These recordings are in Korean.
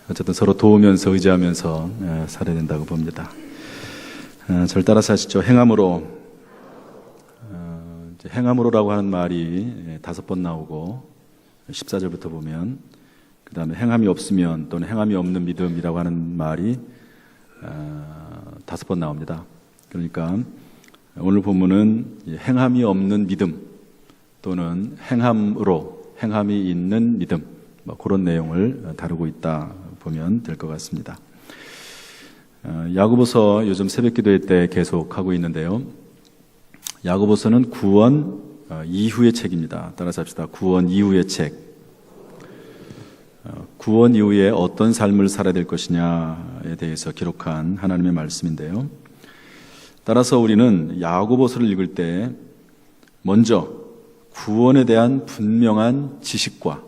어쨌든 서로 도우면서 의지하면서 살아야 된다고 봅니다. 절 따라서 하시죠. 행함으로. 행함으로라고 하는 말이 5번 나오고 14절부터 보면, 그 다음에 행함이 없으면 또는 행함이 없는 믿음이라고 하는 말이 5번 나옵니다. 그러니까 오늘 본문은 행함이 없는 믿음 또는 행함으로, 행함이 있는 믿음, 그런 내용을 다루고 있다 보면 될 것 같습니다. 야고보서 요즘 새벽기도회 때 계속 하고 있는데요. 야고보서는 구원 이후의 책입니다. 따라서 합시다. 구원 이후의 책. 구원 이후에 어떤 삶을 살아야 될 것이냐에 대해서 기록한 하나님의 말씀인데요. 따라서 우리는 야고보서를 읽을 때 먼저 구원에 대한 분명한 지식과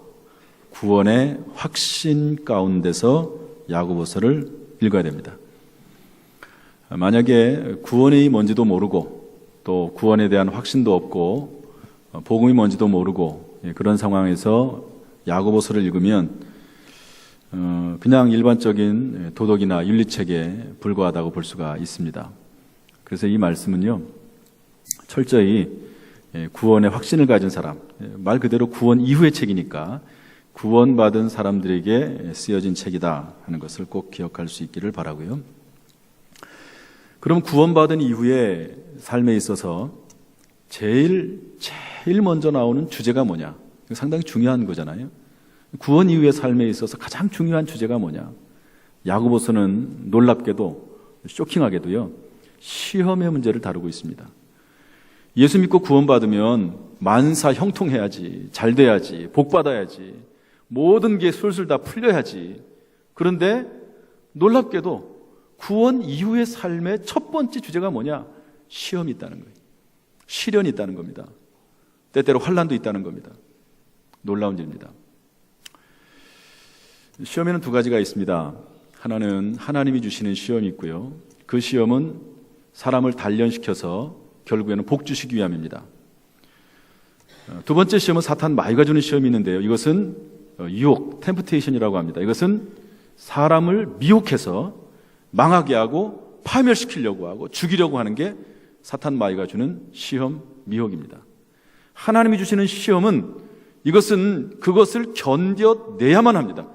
구원의 확신 가운데서 야고보서를 읽어야 됩니다. 만약에 구원이 뭔지도 모르고 또 구원에 대한 확신도 없고 복음이 뭔지도 모르고 그런 상황에서 야고보서를 읽으면 그냥 일반적인 도덕이나 윤리책에 불과하다고 볼 수가 있습니다. 그래서 이 말씀은요, 철저히 구원의 확신을 가진 사람, 말 그대로 구원 이후의 책이니까 구원받은 사람들에게 쓰여진 책이다 하는 것을 꼭 기억할 수 있기를 바라고요. 그럼 구원받은 이후의 삶에 있어서 제일 먼저 나오는 주제가 뭐냐? 상당히 중요한 거잖아요. 구원 이후의 삶에 있어서 가장 중요한 주제가 뭐냐? 야고보서는 놀랍게도, 쇼킹하게도요, 시험의 문제를 다루고 있습니다. 예수 믿고 구원받으면 만사 형통해야지, 잘 돼야지, 복 받아야지, 모든 게 술술 다 풀려야지. 그런데 놀랍게도 구원 이후의 삶의 첫 번째 주제가 뭐냐? 시험이 있다는 거예요. 시련이 있다는 겁니다. 때때로 환난도 있다는 겁니다. 놀라운 일입니다. 시험에는 2가지가 있습니다. 하나는 하나님이 주시는 시험이 있고요. 그 시험은 사람을 단련시켜서 결국에는 복 주시기 위함입니다. 2번째 시험은 사탄 마귀가 주는 시험이 있는데요. 이것은 유혹, 템프테이션이라고 합니다. 이것은 사람을 미혹해서 망하게 하고 파멸시키려고 하고 죽이려고 하는 게 사탄 마귀가 주는 시험, 미혹입니다. 하나님이 주시는 시험은 이것은 그것을 견뎌내야만 합니다.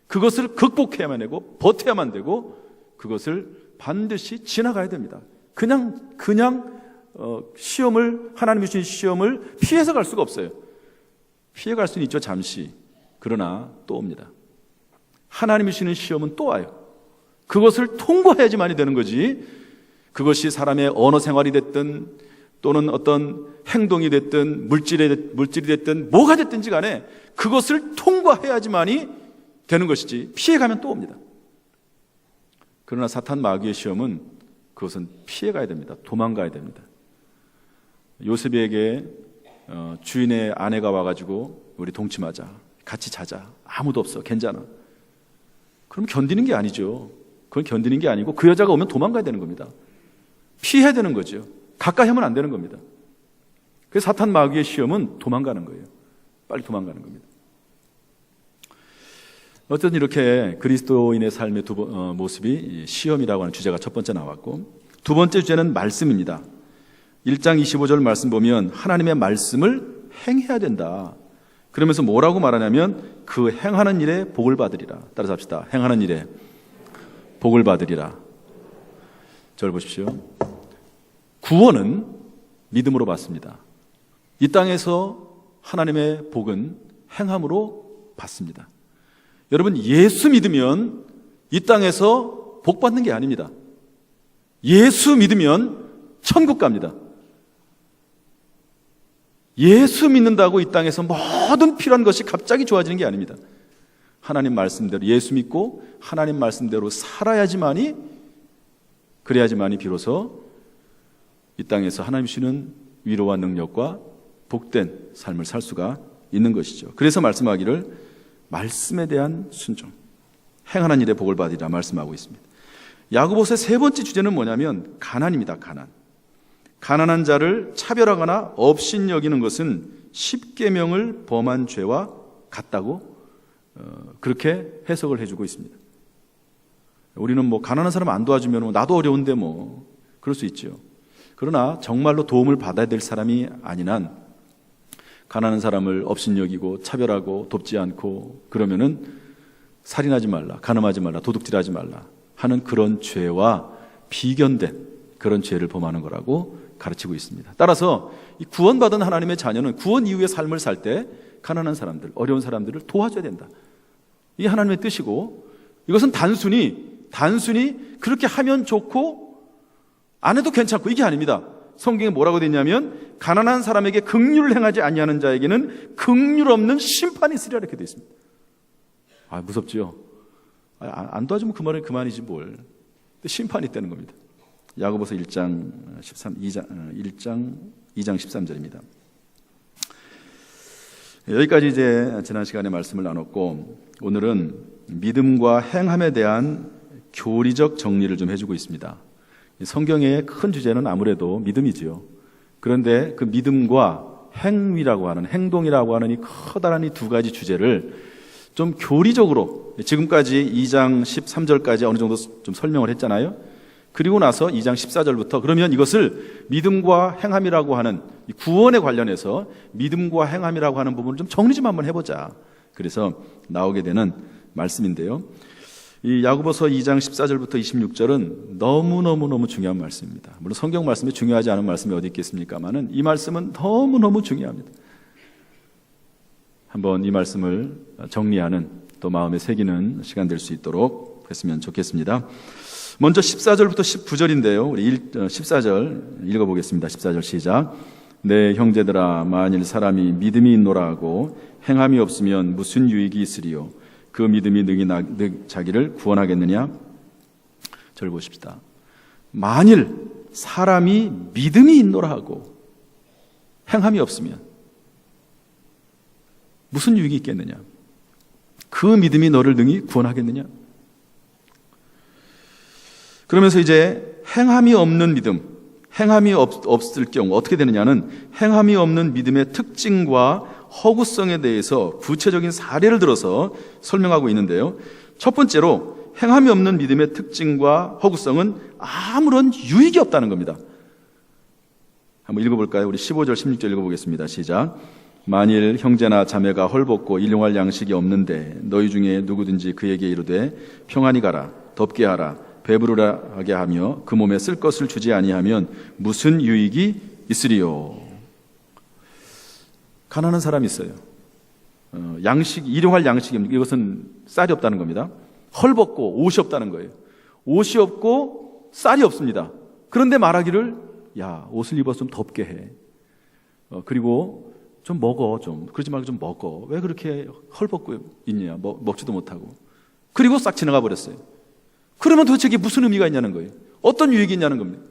그것을 극복해야만 되고 버텨야만 되고 그것을 반드시 지나가야 됩니다. 그냥 시험을, 하나님이 주신 시험을 피해서 갈 수가 없어요. 피해갈 수는 있죠, 잠시. 그러나 또 옵니다. 하나님이 주시는 시험은 또 와요. 그것을 통과해야지만이 되는 거지, 그것이 사람의 언어 생활이 됐든 또는 어떤 행동이 됐든 물질이 됐든 뭐가 됐든지 간에 그것을 통과해야지만이 되는 것이지, 피해가면 또 옵니다. 그러나 사탄 마귀의 시험은 그것은 피해가야 됩니다. 도망가야 됩니다. 요셉에게 주인의 아내가 와가지고 우리 동침하자, 같이 자자, 아무도 없어, 괜찮아. 그럼 견디는 게 아니죠. 그건 견디는 게 아니고 그 여자가 오면 도망가야 되는 겁니다. 피해야 되는 거죠. 가까이 하면 안 되는 겁니다. 그래서 사탄 마귀의 시험은 도망가는 거예요. 빨리 도망가는 겁니다. 어쨌든 이렇게 그리스도인의 삶의 모습이 시험이라고 하는 주제가 첫 번째 나왔고, 2번째 주제는 말씀입니다. 1장 25절 말씀 보면 하나님의 말씀을 행해야 된다. 그러면서 뭐라고 말하냐면 그 행하는 일에 복을 받으리라. 따라서 합시다. 행하는 일에 복을 받으리라. 절 보십시오. 구원은 믿음으로 받습니다. 이 땅에서 하나님의 복은 행함으로 받습니다. 여러분, 예수 믿으면 이 땅에서 복 받는 게 아닙니다. 예수 믿으면 천국 갑니다. 예수 믿는다고 이 땅에서 모든 필요한 것이 갑자기 좋아지는 게 아닙니다. 하나님 말씀대로 예수 믿고 하나님 말씀대로 살아야지만이, 그래야지만이 비로소 이 땅에서 하나님 주시는 위로와 능력과 복된 삶을 살 수가 있는 것이죠. 그래서 말씀하기를 말씀에 대한 순종, 행하는 일에 복을 받으리라 말씀하고 있습니다. 야고보서의 3번째 주제는 뭐냐면 가난입니다. 가난. 가난한 자를 차별하거나 업신여기는 것은 십계명을 범한 죄와 같다고 그렇게 해석을 해주고 있습니다. 우리는 뭐 가난한 사람 안 도와주면 나도 어려운데 뭐 그럴 수 있죠. 그러나 정말로 도움을 받아야 될 사람이 아닌 한 가난한 사람을 업신여기고 차별하고 돕지 않고 그러면은 살인하지 말라, 간음하지 말라, 도둑질하지 말라 하는 그런 죄와 비견된 그런 죄를 범하는 거라고 가르치고 있습니다. 따라서 이 구원받은 하나님의 자녀는 구원 이후의 삶을 살 때 가난한 사람들, 어려운 사람들을 도와줘야 된다. 이게 하나님의 뜻이고 이것은 단순히 그렇게 하면 좋고 안 해도 괜찮고 이게 아닙니다. 성경에 뭐라고 되어 있냐면 가난한 사람에게 긍휼을 행하지 아니하는 자에게는 긍휼 없는 심판이 있으리라 이렇게 되어 있습니다. 아, 무섭지요? 안 도와주면 그만이지 뭘. 근데 심판이 있다는 겁니다. 야고보서 2장 13절입니다. 여기까지 이제 지난 시간에 말씀을 나눴고 오늘은 믿음과 행함에 대한 교리적 정리를 좀 해주고 있습니다. 성경의 큰 주제는 아무래도 믿음이지요. 그런데 그 믿음과 행위라고 하는, 행동이라고 하는 이 커다란 이 두 가지 주제를 좀 교리적으로 지금까지 2장 13절까지 어느 정도 좀 설명을 했잖아요. 그리고 나서 2장 14절부터 그러면 이것을 믿음과 행함이라고 하는 구원에 관련해서 믿음과 행함이라고 하는 부분을 좀 정리 좀 한번 해보자. 그래서 나오게 되는 말씀인데요. 이 야고보서 2장 14절부터 26절은 너무너무 중요한 말씀입니다. 물론 성경 말씀이 중요하지 않은 말씀이 어디 있겠습니까만은 이 말씀은 너무너무 중요합니다. 한번 이 말씀을 정리하는 또 마음에 새기는 시간 될 수 있도록 했으면 좋겠습니다. 먼저 14절부터 19절인데요. 우리 14절 읽어보겠습니다. 14절 시작. 내 형제들아 만일 사람이 믿음이 있노라 하고 행함이 없으면 무슨 유익이 있으리요? 그 믿음이 능히 자기를 구원하겠느냐? 절 보십시다. 만일 사람이 믿음이 있노라 하고 행함이 없으면 무슨 유익이 있겠느냐? 그 믿음이 너를 능히 구원하겠느냐? 그러면서 이제 행함이 없는 믿음, 행함이 없을 경우 어떻게 되느냐는 행함이 없는 믿음의 특징과 허구성에 대해서 구체적인 사례를 들어서 설명하고 있는데요. 첫 번째로 행함이 없는 믿음의 특징과 허구성은 아무런 유익이 없다는 겁니다. 한번 읽어볼까요? 우리 15절, 16절 읽어보겠습니다. 시작. 만일 형제나 자매가 헐벗고 일용할 양식이 없는데 너희 중에 누구든지 그에게 이르되 평안히 가라, 덥게 하라, 배부르게 하며 그 몸에 쓸 것을 주지 아니하면 무슨 유익이 있으리요? 가난한 사람이 있어요. 일용할 양식이 없는, 이것은 쌀이 없다는 겁니다. 헐벗고 옷이 없다는 거예요. 옷이 없고 쌀이 없습니다. 그런데 말하기를 야, 옷을 입어서 좀 덥게 해. 그리고 좀 먹어, 좀 그러지 말고 좀 먹어. 왜 그렇게 헐벗고 있냐? 먹지도 못하고. 그리고 싹 지나가 버렸어요. 그러면 도대체 이게 무슨 의미가 있냐는 거예요. 어떤 유익이 있냐는 겁니다.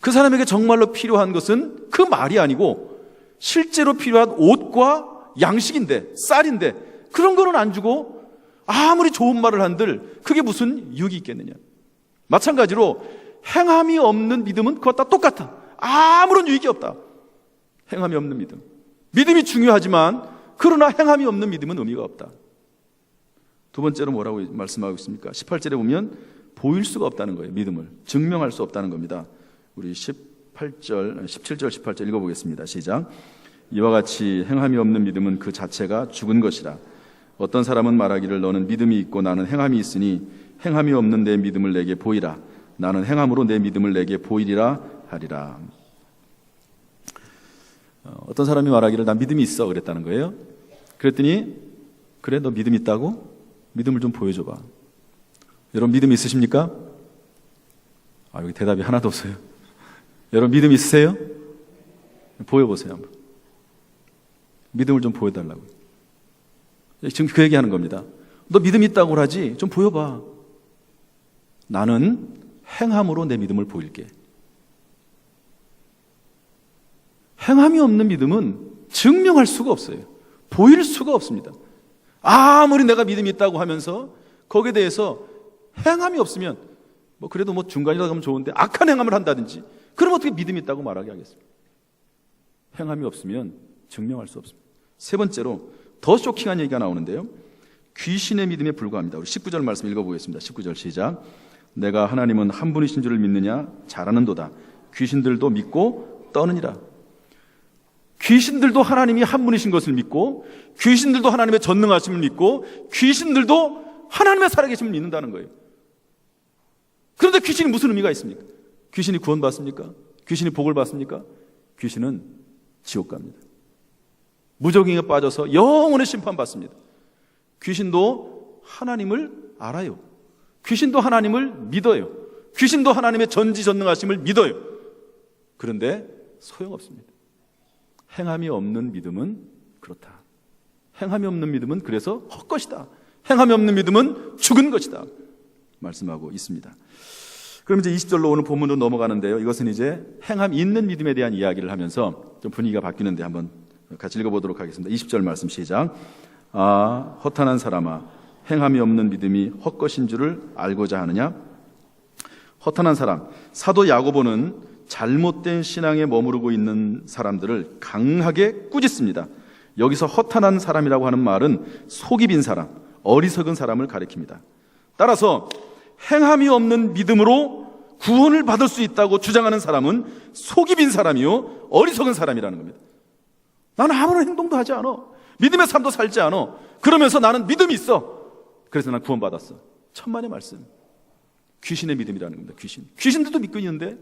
그 사람에게 정말로 필요한 것은 그 말이 아니고 실제로 필요한 옷과 양식인데, 쌀인데 그런 거는 안 주고 아무리 좋은 말을 한들 그게 무슨 유익이 있겠느냐. 마찬가지로 행함이 없는 믿음은 그것과 똑같아. 아무런 유익이 없다. 행함이 없는 믿음. 믿음이 중요하지만 그러나 행함이 없는 믿음은 의미가 없다. 두 번째로 뭐라고 말씀하고 있습니까? 18절에 보면 보일 수가 없다는 거예요. 믿음을 증명할 수 없다는 겁니다. 우리 17절 18절 읽어보겠습니다. 시작. 이와 같이 행함이 없는 믿음은 그 자체가 죽은 것이라. 어떤 사람은 말하기를 너는 믿음이 있고 나는 행함이 있으니 행함이 없는 내 믿음을 내게 보이라. 나는 행함으로 내 믿음을 내게 보이리라 하리라. 어떤 사람이 말하기를 난 믿음이 있어 그랬다는 거예요. 그랬더니 그래 너 믿음 있다고? 믿음을 좀 보여줘봐. 여러분 믿음 있으십니까? 여기 대답이 하나도 없어요. 여러분 믿음 있으세요? 보여보세요 한번. 믿음을 좀 보여달라고. 지금 그 얘기하는 겁니다. 너 믿음 있다고 하지 좀 보여봐. 나는 행함으로 내 믿음을 보일게. 행함이 없는 믿음은 증명할 수가 없어요. 보일 수가 없습니다. 아무리 내가 믿음이 있다고 하면서 거기에 대해서 행함이 없으면 그래도 중간이라도 가면 좋은데 악한 행함을 한다든지 그럼 어떻게 믿음이 있다고 말하게 하겠습니까? 행함이 없으면 증명할 수 없습니다. 세 번째로 더 쇼킹한 얘기가 나오는데요. 귀신의 믿음에 불과합니다. 우리 19절 말씀 읽어보겠습니다. 19절 시작. 내가 하나님은 한 분이신 줄을 믿느냐? 잘하는도다. 귀신들도 믿고 떠느니라. 귀신들도 하나님이 한 분이신 것을 믿고, 귀신들도 하나님의 전능하심을 믿고, 귀신들도 하나님의 살아계심을 믿는다는 거예요. 그런데 귀신이 무슨 의미가 있습니까? 귀신이 구원받습니까? 귀신이 복을 받습니까? 귀신은 지옥 갑니다. 무적행에 빠져서 영원의 심판받습니다. 귀신도 하나님을 알아요. 귀신도 하나님을 믿어요. 귀신도 하나님의 전지전능하심을 믿어요. 그런데 소용없습니다. 행함이 없는 믿음은 그렇다. 행함이 없는 믿음은 그래서 헛것이다. 행함이 없는 믿음은 죽은 것이다. 말씀하고 있습니다. 그럼 이제 20절로 오늘 본문으로 넘어가는데요. 이것은 이제 행함 있는 믿음에 대한 이야기를 하면서 좀 분위기가 바뀌는데 한번 같이 읽어보도록 하겠습니다. 20절 말씀 시작. 아, 허탄한 사람아, 행함이 없는 믿음이 헛것인 줄을 알고자 하느냐? 허탄한 사람, 사도 야고보는 잘못된 신앙에 머무르고 있는 사람들을 강하게 꾸짖습니다. 여기서 허탄한 사람이라고 하는 말은 속이 빈 사람, 어리석은 사람을 가리킵니다. 따라서 행함이 없는 믿음으로 구원을 받을 수 있다고 주장하는 사람은 속이 빈 사람이요 어리석은 사람이라는 겁니다. 나는 아무런 행동도 하지 않아. 믿음의 삶도 살지 않아. 그러면서 나는 믿음이 있어. 그래서 난 구원받았어. 천만의 말씀. 귀신의 믿음이라는 겁니다. 귀신들도 믿고 있는데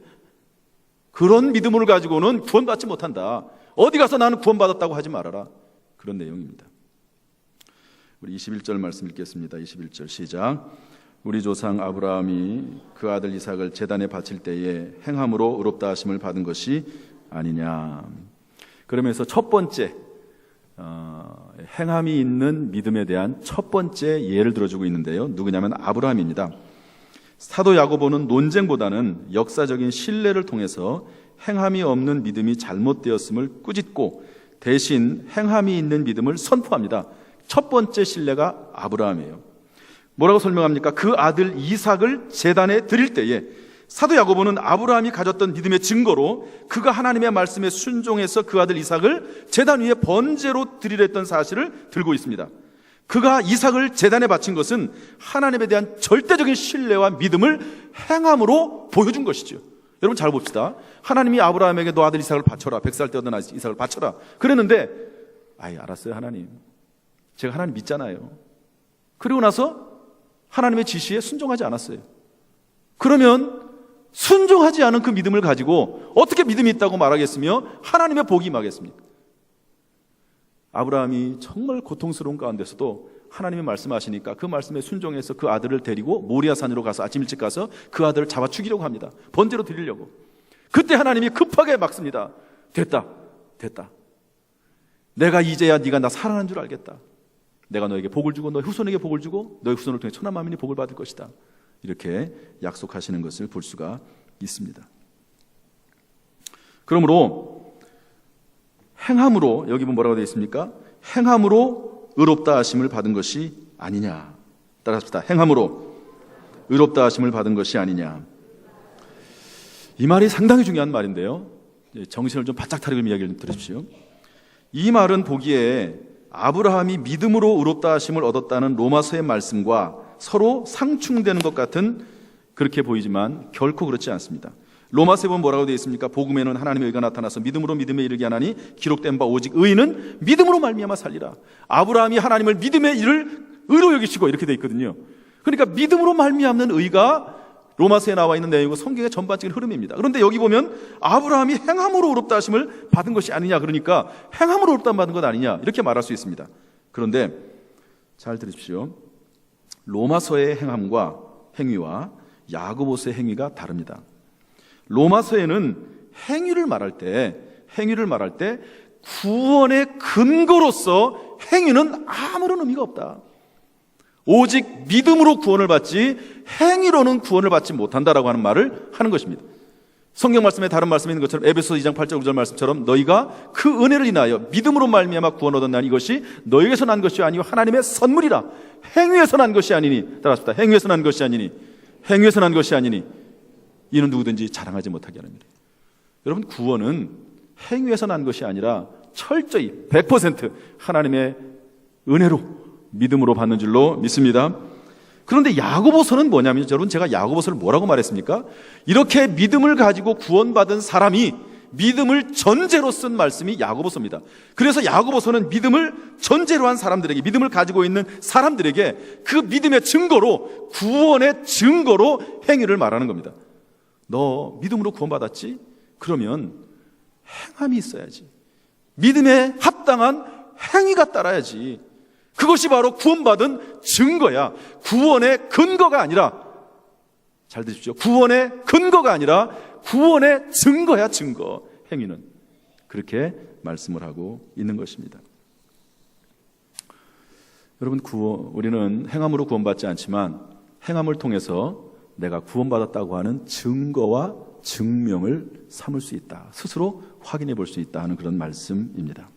그런 믿음을 가지고는 구원받지 못한다. 어디 가서 나는 구원받았다고 하지 말아라. 그런 내용입니다. 우리 21절 말씀 읽겠습니다. 21절 시작. 우리 조상 아브라함이 그 아들 이삭을 제단에 바칠 때에 행함으로 의롭다 하심을 받은 것이 아니냐. 그러면서 첫 번째 행함이 있는 믿음에 대한 첫 번째 예를 들어주고 있는데요. 누구냐면 아브라함입니다. 사도 야고보는 논쟁보다는 역사적인 신뢰를 통해서 행함이 없는 믿음이 잘못되었음을 꾸짖고 대신 행함이 있는 믿음을 선포합니다. 첫 번째 신뢰가 아브라함이에요. 뭐라고 설명합니까? 그 아들 이삭을 제단에 드릴 때에 사도 야고보는 아브라함이 가졌던 믿음의 증거로 그가 하나님의 말씀에 순종해서 그 아들 이삭을 제단 위에 번제로 드리려 했던 사실을 들고 있습니다. 그가 이삭을 제단에 바친 것은 하나님에 대한 절대적인 신뢰와 믿음을 행함으로 보여준 것이죠. 여러분 잘 봅시다. 하나님이 아브라함에게 너 아들 이삭을 바쳐라. 100살 때였던 이삭을 바쳐라. 그랬는데 알았어요 하나님. 제가 하나님 믿잖아요. 그리고 나서 하나님의 지시에 순종하지 않았어요. 그러면 순종하지 않은 그 믿음을 가지고 어떻게 믿음이 있다고 말하겠으며 하나님의 복이 임하겠습니까? 아브라함이 정말 고통스러운 가운데서도 하나님이 말씀하시니까 그 말씀에 순종해서 그 아들을 데리고 모리아산으로 가서 아침 일찍 가서 그 아들을 잡아 죽이려고 합니다. 번제로 드리려고. 그때 하나님이 급하게 막습니다. 됐다. 내가 이제야 네가 나 사랑하는 줄 알겠다. 내가 너에게 복을 주고 너의 후손에게 복을 주고 너의 후손을 통해 천하 만민이 복을 받을 것이다. 이렇게 약속하시는 것을 볼 수가 있습니다. 그러므로 행함으로, 여기 보면 뭐라고 되어 있습니까? 행함으로 의롭다 하심을 받은 것이 아니냐. 따라합시다. 행함으로 의롭다 하심을 받은 것이 아니냐. 이 말이 상당히 중요한 말인데요. 정신을 좀 바짝 차리고 이야기를 들으십시오. 이 말은 보기에 아브라함이 믿음으로 의롭다 하심을 얻었다는 로마서의 말씀과 서로 상충되는 것 같은 그렇게 보이지만 결코 그렇지 않습니다. 로마서에 보면 뭐라고 되어 있습니까? 복음에는 하나님의 의가 나타나서 믿음으로 믿음에 이르게 하나니 기록된 바 오직 의인은 믿음으로 말미암아 살리라. 아브라함이 하나님을 믿음의 일을 의로 여기시고 이렇게 되어 있거든요. 그러니까 믿음으로 말미암는 의가 로마서에 나와 있는 내용이고 성경의 전반적인 흐름입니다. 그런데 여기 보면 아브라함이 행함으로 의롭다 하심을 받은 것이 아니냐, 그러니까 행함으로 의롭다 받은 것 아니냐 이렇게 말할 수 있습니다. 그런데 잘 들으십시오. 로마서의 행함과 행위와 야고보서의 행위가 다릅니다. 로마서에는 행위를 말할 때 구원의 근거로서 행위는 아무런 의미가 없다. 오직 믿음으로 구원을 받지 행위로는 구원을 받지 못한다라고 하는 말을 하는 것입니다. 성경 말씀에 다른 말씀이 있는 것처럼 에베소 2장 8절 9절 말씀처럼 너희가 그 은혜를 인하여 믿음으로 말미암아 구원 얻었나니 이것이 너희에게서 난 것이 아니요 하나님의 선물이라. 행위에서 난 것이 아니니, 따라합시다. 행위에서 난 것이 아니니 이는 누구든지 자랑하지 못하게 하는 일이에요. 여러분, 구원은 행위에서 난 것이 아니라 철저히 100% 하나님의 은혜로 믿음으로 받는 줄로 믿습니다. 그런데 야고보서는 뭐냐면, 여러분, 제가 야고보서를 뭐라고 말했습니까? 이렇게 믿음을 가지고 구원받은 사람이 믿음을 전제로 쓴 말씀이 야고보서입니다. 그래서 야고보서는 믿음을 전제로 한 사람들에게, 믿음을 가지고 있는 사람들에게 그 믿음의 증거로, 구원의 증거로 행위를 말하는 겁니다. 너 믿음으로 구원받았지? 그러면 행함이 있어야지. 믿음에 합당한 행위가 따라야지. 그것이 바로 구원받은 증거야. 구원의 근거가 아니라, 잘 들으십시오, 구원의 근거가 아니라 구원의 증거야. 증거, 행위는. 그렇게 말씀을 하고 있는 것입니다. 여러분, 우리는 행함으로 구원받지 않지만 행함을 통해서 내가 구원받았다고 하는 증거와 증명을 삼을 수 있다, 스스로 확인해 볼 수 있다 하는 그런 말씀입니다.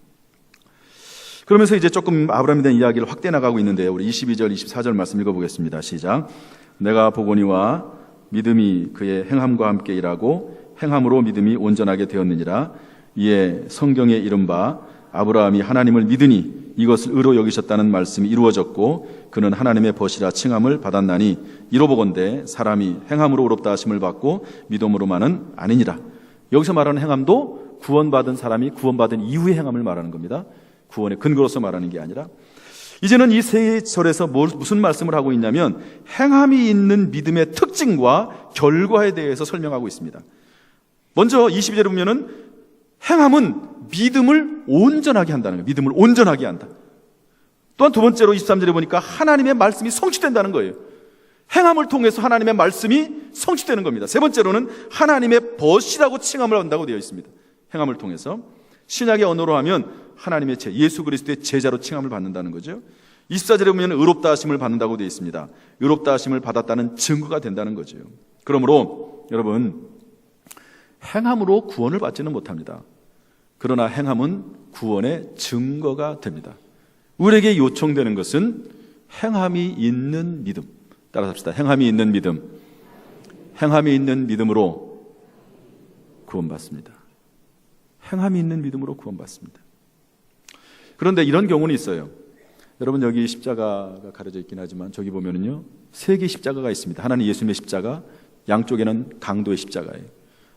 그러면서 이제 조금 아브라함에 대한 이야기를 확대해 나가고 있는데, 우리 22절, 24절 말씀 읽어보겠습니다. 시작. 내가 보거니와 믿음이 그의 행함과 함께 일하고 행함으로 믿음이 온전하게 되었느니라. 이에 성경에 이른바 아브라함이 하나님을 믿으니 이것을 의로 여기셨다는 말씀이 이루어졌고 그는 하나님의 벗이라 칭함을 받았나니 이로보건대 사람이 행함으로 의롭다 하심을 받고 믿음으로만은 아니니라. 여기서 말하는 행함도 구원받은 사람이 구원받은 이후의 행함을 말하는 겁니다. 구원의 근거로서 말하는 게 아니라. 이제는 이 세 절에서 무슨 말씀을 하고 있냐면 행함이 있는 믿음의 특징과 결과에 대해서 설명하고 있습니다. 먼저 22절에 보면은 행함은 믿음을 온전하게 한다는 거예요. 믿음을 온전하게 한다. 또한 두 번째로 23절에 보니까 하나님의 말씀이 성취된다는 거예요. 행함을 통해서 하나님의 말씀이 성취되는 겁니다. 세 번째로는 하나님의 벗이라고 칭함을 한다고 되어 있습니다. 행함을 통해서. 신약의 언어로 하면 하나님의 예수 그리스도의 제자로 칭함을 받는다는 거죠. 24절에 보면 의롭다 하심을 받는다고 되어 있습니다. 의롭다 하심을 받았다는 증거가 된다는 거죠. 그러므로 여러분, 행함으로 구원을 받지는 못합니다. 그러나 행함은 구원의 증거가 됩니다. 우리에게 요청되는 것은 행함이 있는 믿음. 따라서 합시다. 행함이 있는 믿음. 행함이 있는 믿음으로 구원받습니다. 행함이 있는 믿음으로 구원받습니다. 그런데 이런 경우는 있어요. 여러분, 여기 십자가가 가려져 있긴 하지만 저기 보면은요, 세 개의 십자가가 있습니다. 하나는 예수님의 십자가, 양쪽에는 강도의 십자가예요.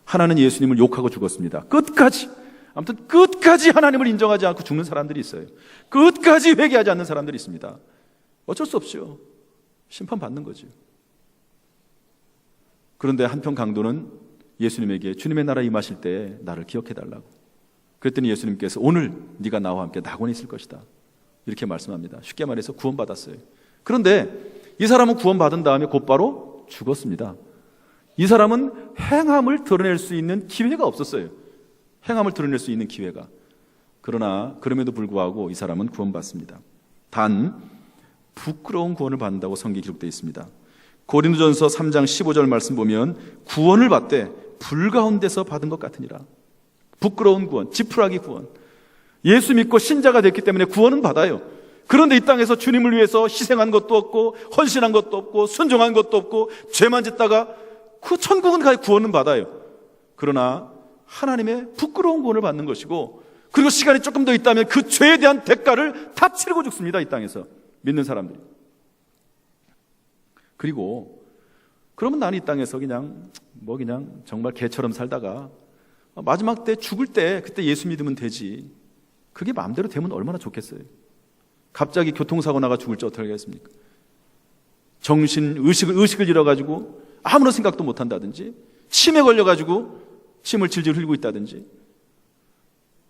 하나는 예수님을 욕하고 죽었습니다. 끝까지. 아무튼 끝까지 하나님을 인정하지 않고 죽는 사람들이 있어요. 끝까지 회개하지 않는 사람들이 있습니다. 어쩔 수 없죠. 심판받는 거죠. 그런데 한편 강도는 예수님에게 주님의 나라 임하실 때 나를 기억해달라고. 그랬더니 예수님께서 오늘 네가 나와 함께 낙원에 있을 것이다, 이렇게 말씀합니다. 쉽게 말해서 구원받았어요. 그런데 이 사람은 구원받은 다음에 곧바로 죽었습니다. 이 사람은 행함을 드러낼 수 있는 기회가 없었어요. 행함을 드러낼 수 있는 기회가. 그러나 그럼에도 불구하고 이 사람은 구원받습니다. 단 부끄러운 구원을 받는다고 성경에 기록되어 있습니다. 고린도전서 3장 15절 말씀 보면 구원을 받되 불 가운데서 받은 것 같으니라. 부끄러운 구원, 지푸라기 구원. 예수 믿고 신자가 됐기 때문에 구원은 받아요. 그런데 이 땅에서 주님을 위해서 희생한 것도 없고 헌신한 것도 없고 순종한 것도 없고 죄만 짓다가 그 천국은 가야 구원은 받아요. 그러나 하나님의 부끄러운 구원을 받는 것이고, 그리고 시간이 조금 더 있다면 그 죄에 대한 대가를 다 치르고 죽습니다. 이 땅에서 믿는 사람들이. 그리고 그러면 나는 이 땅에서 그냥 정말 개처럼 살다가 마지막 때 죽을 때 그때 예수 믿으면 되지. 그게 마음대로 되면 얼마나 좋겠어요. 갑자기 교통사고 나가 죽을지 어떻게 하겠습니까? 의식을 잃어가지고 아무런 생각도 못한다든지, 침에 걸려가지고 침을 질질 흘리고 있다든지.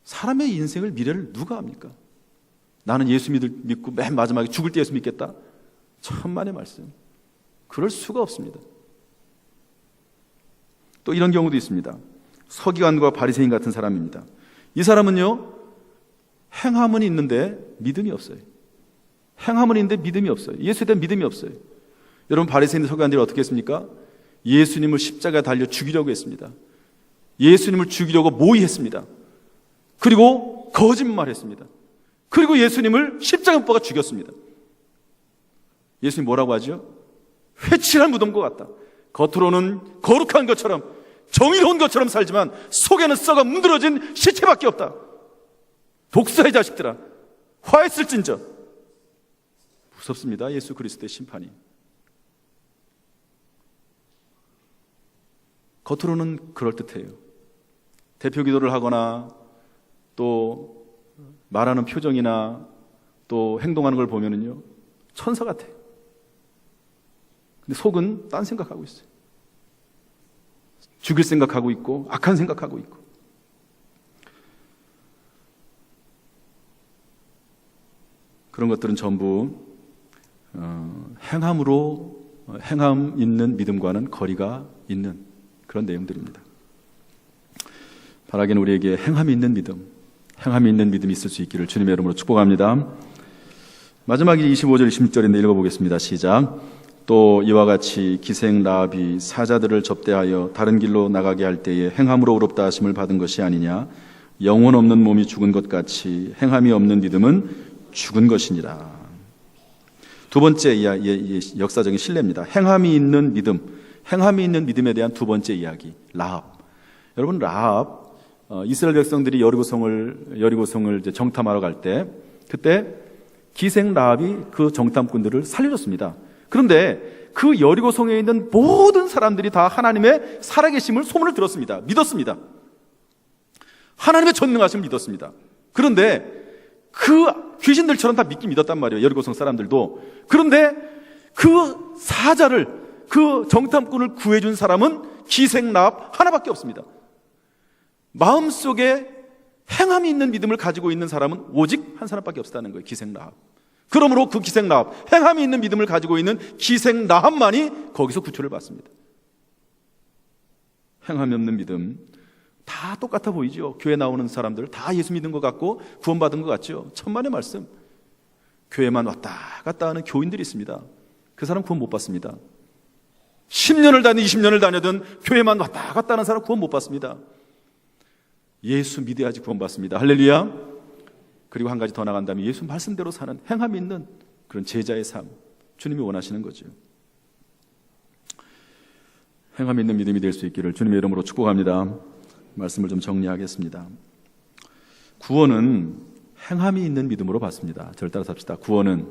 사람의 인생을, 미래를 누가 합니까? 나는 예수 믿고 맨 마지막에 죽을 때 예수 믿겠다? 천만의 말씀. 그럴 수가 없습니다. 또 이런 경우도 있습니다. 서기관과 바리새인 같은 사람입니다. 이 사람은요, 행함은 있는데 믿음이 없어요. 행함은 있는데 믿음이 없어요. 예수에 대한 믿음이 없어요. 여러분, 바리새인 서기관들이 어떻게 했습니까? 예수님을 십자가에 달려 죽이려고 했습니다. 예수님을 죽이려고 모의했습니다. 그리고 거짓말했습니다. 그리고 예수님을 십자가 못 박아 죽였습니다. 예수님 뭐라고 하죠? 회칠한 무덤과 같다. 겉으로는 거룩한 것처럼, 정의로운 것처럼 살지만 속에는 썩어 문드러진 시체밖에 없다. 독사의 자식들아, 화했을진저. 무섭습니다. 예수 그리스도의 심판이. 겉으로는 그럴듯해요. 대표 기도를 하거나 또 말하는 표정이나 또 행동하는 걸 보면은요, 천사 같아요. 근데 속은 딴 생각하고 있어요. 죽일 생각하고 있고 악한 생각하고 있고. 그런 것들은 전부 행함 있는 믿음과는 거리가 있는 그런 내용들입니다. 바라기는 우리에게 행함이 있는 믿음이 있을 수 있기를 주님의 이름으로 축복합니다. 마지막에 25절 26절인데 읽어보겠습니다. 시작. 또 이와 같이 기생 라합이 사자들을 접대하여 다른 길로 나가게 할 때에 행함으로 의롭다 하심을 받은 것이 아니냐. 영혼 없는 몸이 죽은 것 같이 행함이 없는 믿음은 죽은 것이니라. 두 번째 역사적인 신뢰입니다. 행함이 있는 믿음에 대한 두 번째 이야기, 라합. 여러분, 라합, 이스라엘 백성들이 여리고성을 이제 정탐하러 갈 때, 그때 기생 라합이 그 정탐꾼들을 살려줬습니다. 그런데 그 여리고성에 있는 모든 사람들이 다 하나님의 살아계심을 소문을 들었습니다. 믿었습니다. 하나님의 전능하심을 믿었습니다. 그런데 그 귀신들처럼 다 믿었단 말이에요. 여리고성 사람들도. 그런데 그 사자를, 그 정탐꾼을 구해준 사람은 기생 라합 하나밖에 없습니다. 마음속에 행함이 있는 믿음을 가지고 있는 사람은 오직 한 사람밖에 없었다는 거예요. 기생 라합. 그러므로 그 기생 라합, 행함이 있는 믿음을 가지고 있는 기생 라합만이 거기서 구초를 받습니다. 행함이 없는 믿음, 다 똑같아 보이죠. 교회 나오는 사람들 다 예수 믿은 것 같고 구원받은 것 같죠. 천만의 말씀. 교회만 왔다 갔다 하는 교인들이 있습니다. 그 사람 구원 못 받습니다. 10년을 다니 20년을 다녀든 교회만 왔다 갔다 하는 사람 구원 못 받습니다. 예수 믿어야지 구원 받습니다. 할렐루야. 그리고 한 가지 더 나간다면 예수 말씀대로 사는 행함이 있는 그런 제자의 삶, 주님이 원하시는 거죠. 행함이 있는 믿음이 될 수 있기를 주님의 이름으로 축복합니다. 말씀을 좀 정리하겠습니다. 구원은 행함이 있는 믿음으로 받습니다. 절 따라 삽시다. 구원은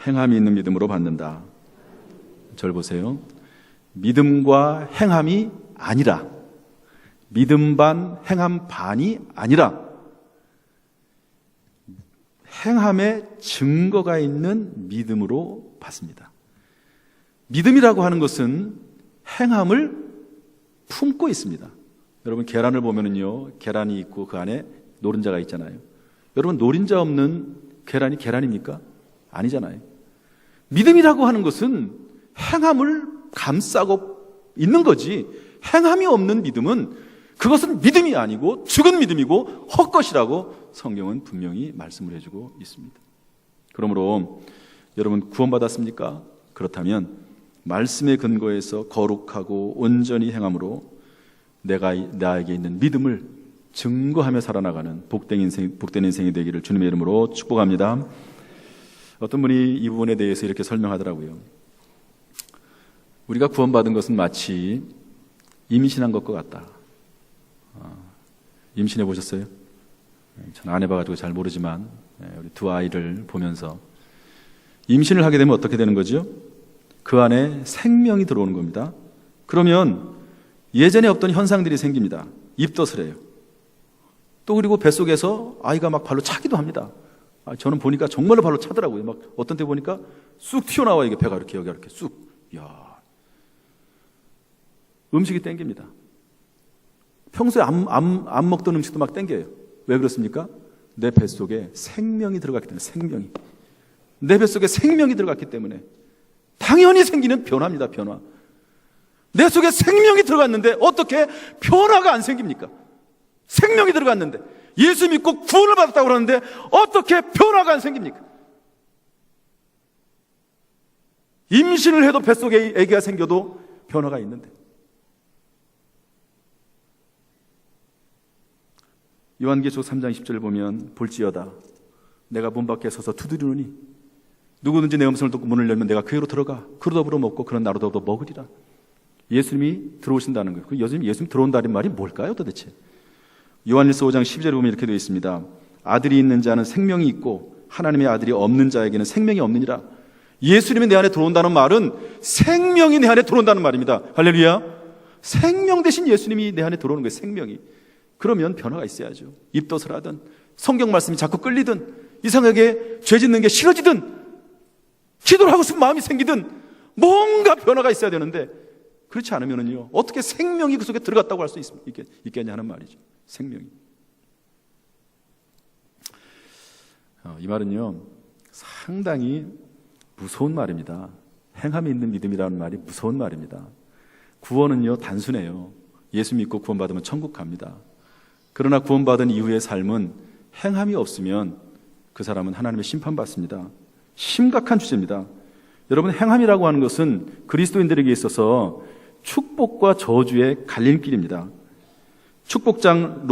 행함이 있는 믿음으로 받는다. 절 보세요. 믿음과 행함이 아니라, 믿음 반 행함 반이 아니라 행함의 증거가 있는 믿음으로 받습니다. 믿음이라고 하는 것은 행함을 품고 있습니다. 여러분, 계란을 보면은요, 계란이 있고 그 안에 노른자가 있잖아요. 여러분, 노른자 없는 계란이 계란입니까? 아니잖아요. 믿음이라고 하는 것은 행함을 감싸고 있는 거지, 행함이 없는 믿음은 그것은 믿음이 아니고 죽은 믿음이고 헛것이라고 성경은 분명히 말씀을 해주고 있습니다. 그러므로 여러분, 구원받았습니까? 그렇다면 말씀의 근거에서 거룩하고 온전히 행함으로 나에게 있는 믿음을 증거하며 살아나가는 복된 인생이 되기를 주님의 이름으로 축복합니다. 어떤 분이 이 부분에 대해서 이렇게 설명하더라고요. 우리가 구원받은 것은 마치 임신한 것과 같다. 임신해 보셨어요? 저는 안 해봐가지고 잘 모르지만 우리 두 아이를 보면서 임신을 하게 되면 어떻게 되는 거죠? 그 안에 생명이 들어오는 겁니다. 그러면 예전에 없던 현상들이 생깁니다. 입덧을 해요. 또 그리고 뱃속에서 아이가 막 발로 차기도 합니다. 저는 보니까 정말로 발로 차더라고요. 막 어떤 때 보니까 쑥 튀어나와, 이게 배가 이렇게, 여기가 이렇게 쑥. 이야. 음식이 땡깁니다. 평소에 안 먹던 음식도 막 땡겨요. 왜 그렇습니까? 내 뱃속에 생명이 들어갔기 때문에, 생명이. 내 뱃속에 생명이 들어갔기 때문에 당연히 생기는 변화입니다, 변화. 내 속에 생명이 들어갔는데 어떻게 변화가 안 생깁니까? 생명이 들어갔는데, 예수 믿고 구원을 받았다고 그러는데 어떻게 변화가 안 생깁니까? 임신을 해도 뱃속에 아기가 생겨도 변화가 있는데. 요한계시록 3장 10절을 보면 볼지어다 내가 문 밖에 서서 두드리노니 누구든지 내 음성을 듣고 문을 열면 내가 그에로 들어가 그로 더불어 먹고 그런 나로 더불어 먹으리라. 예수님이 들어오신다는 거예요. 그 예수님 들어온다는 말이 뭘까요 도대체? 요한일서 5장 12절에 보면 이렇게 되어 있습니다. 아들이 있는 자는 생명이 있고 하나님의 아들이 없는 자에게는 생명이 없느니라. 예수님이 내 안에 들어온다는 말은 생명이 내 안에 들어온다는 말입니다. 할렐루야. 생명 대신 예수님이 내 안에 들어오는 거예요. 생명이. 그러면 변화가 있어야죠. 입덧을 하든 성경 말씀이 자꾸 끌리든 이상하게 죄 짓는 게 싫어지든 기도를 하고 싶은 마음이 생기든 뭔가 변화가 있어야 되는데 그렇지 않으면요 어떻게 생명이 그 속에 들어갔다고 할 수 있겠냐 하는 말이죠. 생명이. 이 말은요 상당히 무서운 말입니다. 행함이 있는 믿음이라는 말이 무서운 말입니다. 구원은요 단순해요. 예수 믿고 구원받으면 천국 갑니다. 그러나 구원받은 이후의 삶은 행함이 없으면 그 사람은 하나님의 심판받습니다. 심각한 주제입니다. 여러분, 행함이라고 하는 것은 그리스도인들에게 있어서 축복과 저주의 갈림길입니다. 축복장,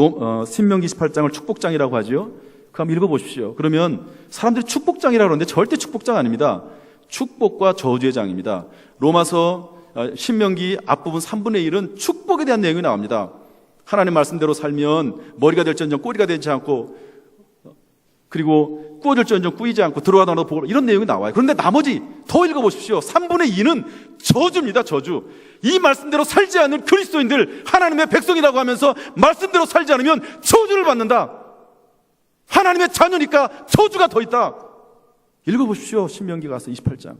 신명기 28장을 축복장이라고 하죠. 그거 한번 읽어보십시오. 그러면 사람들이 축복장이라고 하는데 절대 축복장 아닙니다. 축복과 저주의 장입니다. 로마서 신명기 앞부분 3분의 1은 축복에 대한 내용이 나옵니다. 하나님 말씀대로 살면 머리가 될지언정 꼬리가 되지 않고 그리고 꾸어질지언정 꾸이지 않고 들어가다 나도 보고 이런 내용이 나와요. 그런데 나머지 더 읽어보십시오. 3분의 2는 저주입니다. 저주. 이 말씀대로 살지 않는 그리스도인들 하나님의 백성이라고 하면서 말씀대로 살지 않으면 저주를 받는다. 하나님의 자녀니까 저주가 더 있다. 읽어보십시오. 신명기 가서 28장.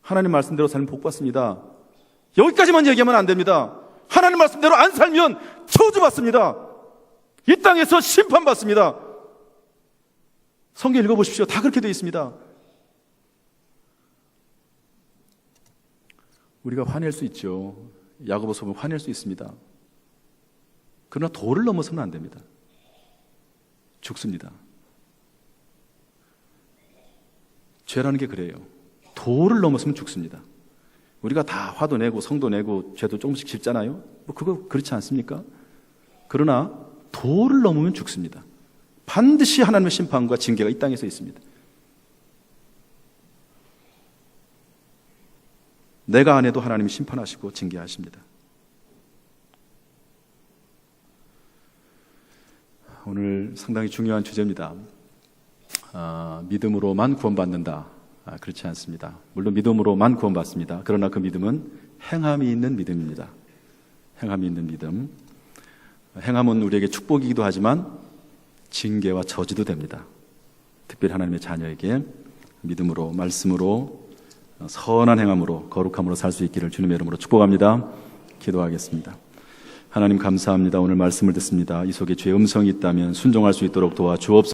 하나님 말씀대로 살면 복 받습니다. 여기까지만 얘기하면 안 됩니다. 하나님 말씀대로 안 살면 저주 받습니다. 이 땅에서 심판받습니다. 성경 읽어보십시오. 다 그렇게 되어 있습니다. 우리가 화낼 수 있죠. 야고보서 보면 화낼 수 있습니다. 그러나 도를 넘어서는 안 됩니다. 죽습니다. 죄라는 게 그래요. 도를 넘어서면 죽습니다. 우리가 다 화도 내고 성도 내고 죄도 조금씩 짓잖아요. 뭐 그거 그렇지 않습니까? 그러나 도를 넘으면 죽습니다. 반드시 하나님의 심판과 징계가 이 땅에서 있습니다. 내가 안 해도 하나님이 심판하시고 징계하십니다. 오늘 상당히 중요한 주제입니다. 믿음으로만 구원받는다. 그렇지 않습니다. 물론 믿음으로만 구원받습니다. 그러나 그 믿음은 행함이 있는 믿음입니다. 행함이 있는 믿음. 행함은 우리에게 축복이기도 하지만 징계와 저주도 됩니다. 특별히 하나님의 자녀에게 믿음으로, 말씀으로, 선한 행함으로, 거룩함으로 살 수 있기를 주님의 이름으로 축복합니다. 기도하겠습니다. 하나님 감사합니다. 오늘 말씀을 듣습니다. 이 속에 죄의 음성이 있다면 순종할 수 있도록 도와주옵소서.